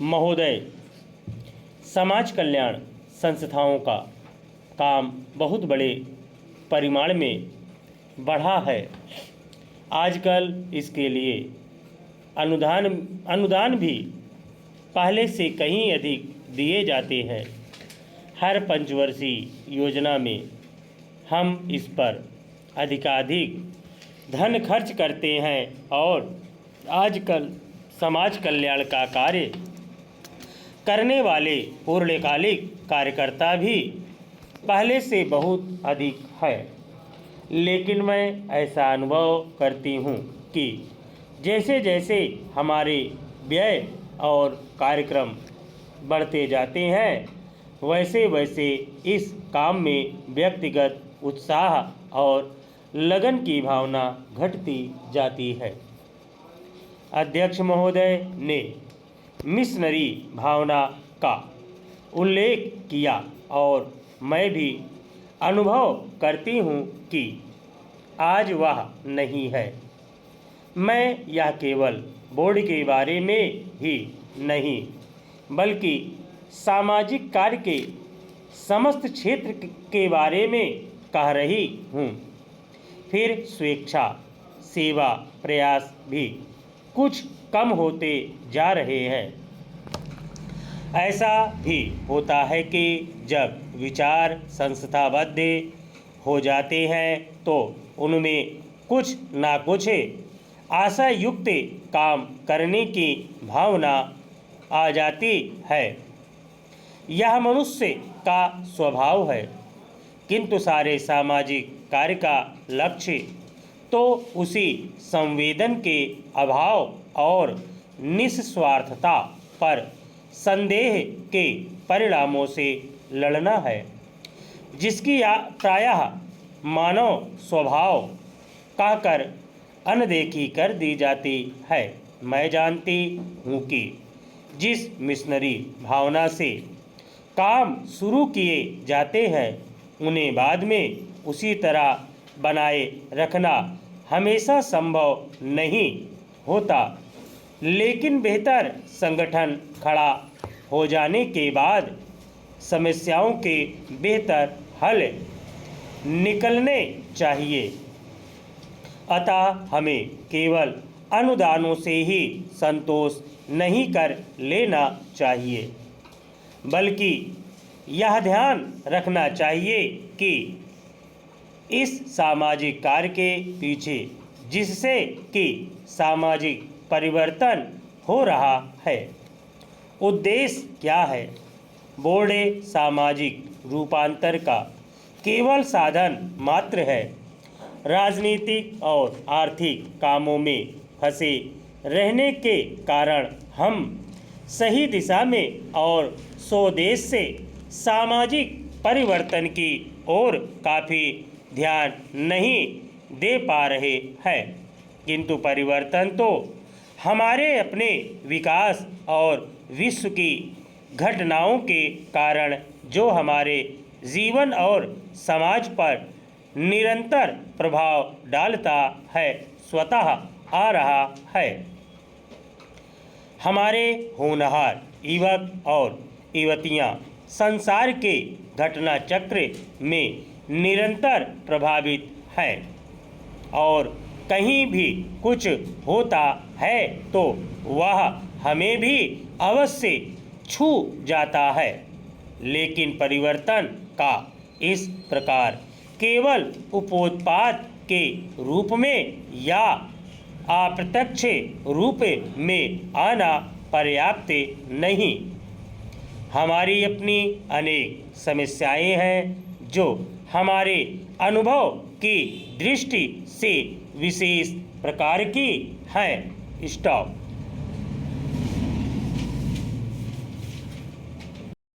महोदय, समाज कल्याण संस्थाओं का काम बहुत बड़े परिमाण में बढ़ा है। आजकल इसके लिए अनुदान भी पहले से कहीं अधिक दिए जाते हैं। हर पंचवर्षीय योजना में हम इस पर अधिकाधिक धन खर्च करते हैं और आजकल समाज कल्याण का कार्य करने वाले पूर्णकालिक कार्यकर्ता भी पहले से बहुत अधिक है। लेकिन मैं ऐसा अनुभव करती हूँ कि जैसे जैसे हमारे व्यय और कार्यक्रम बढ़ते जाते हैं, वैसे वैसे इस काम में व्यक्तिगत उत्साह और लगन की भावना घटती जाती है। अध्यक्ष महोदय ने मिशनरी भावना का उल्लेख किया और मैं भी अनुभव करती हूँ कि आज वह नहीं है। मैं यह केवल बोर्ड के बारे में ही नहीं बल्कि सामाजिक कार्य के समस्त क्षेत्र के बारे में कह रही हूँ। फिर स्वेच्छा सेवा प्रयास भी कुछ कम होते जा रहे हैं। ऐसा भी होता है कि जब विचार संस्थाबद्ध हो जाते हैं तो उनमें कुछ ना कुछ आशायुक्त काम करने की भावना आ जाती है। यह मनुष्य का स्वभाव है, किंतु सारे सामाजिक कार्य का लक्ष्य तो उसी संवेदन के अभाव और निस्वार्थता पर संदेह के परिणामों से लड़ना है, जिसकी प्रायः मानव स्वभाव कहकर अनदेखी कर दी जाती है। मैं जानती हूँ कि जिस मिशनरी भावना से काम शुरू किए जाते हैं, उन्हें बाद में उसी तरह बनाए रखना हमेशा संभव नहीं होता। लेकिन बेहतर संगठन खड़ा हो जाने के बाद समस्याओं के बेहतर हल निकलने चाहिए। अतः हमें केवल अनुदानों से ही संतोष नहीं कर लेना चाहिए, बल्कि यह ध्यान रखना चाहिए कि इस सामाजिक कार्य के पीछे जिससे कि सामाजिक परिवर्तन हो रहा है, उद्देश्य क्या है। बोर्ड सामाजिक रूपांतर का केवल साधन मात्र है। राजनीतिक और आर्थिक कामों में फंसे रहने के कारण हम सही दिशा में और स्वदेश से सामाजिक परिवर्तन की ओर काफ़ी ध्यान नहीं दे पा रहे हैं। किंतु परिवर्तन तो हमारे अपने विकास और विश्व की घटनाओं के कारण जो हमारे जीवन और समाज पर निरंतर प्रभाव डालता है, स्वतः आ रहा है। हमारे होनहार युवक और युवतियाँ संसार के घटना चक्र में निरंतर प्रभावित हैं और कहीं भी कुछ होता है तो वह हमें भी अवश्य छू जाता है। लेकिन परिवर्तन का इस प्रकार केवल उपोत्पाद के रूप में या अप्रत्यक्ष रूप में आना पर्याप्त नहीं। हमारी अपनी अनेक समस्याएं हैं जो हमारे अनुभव की दृष्टि से विशेष प्रकार की हैं। स्टॉप।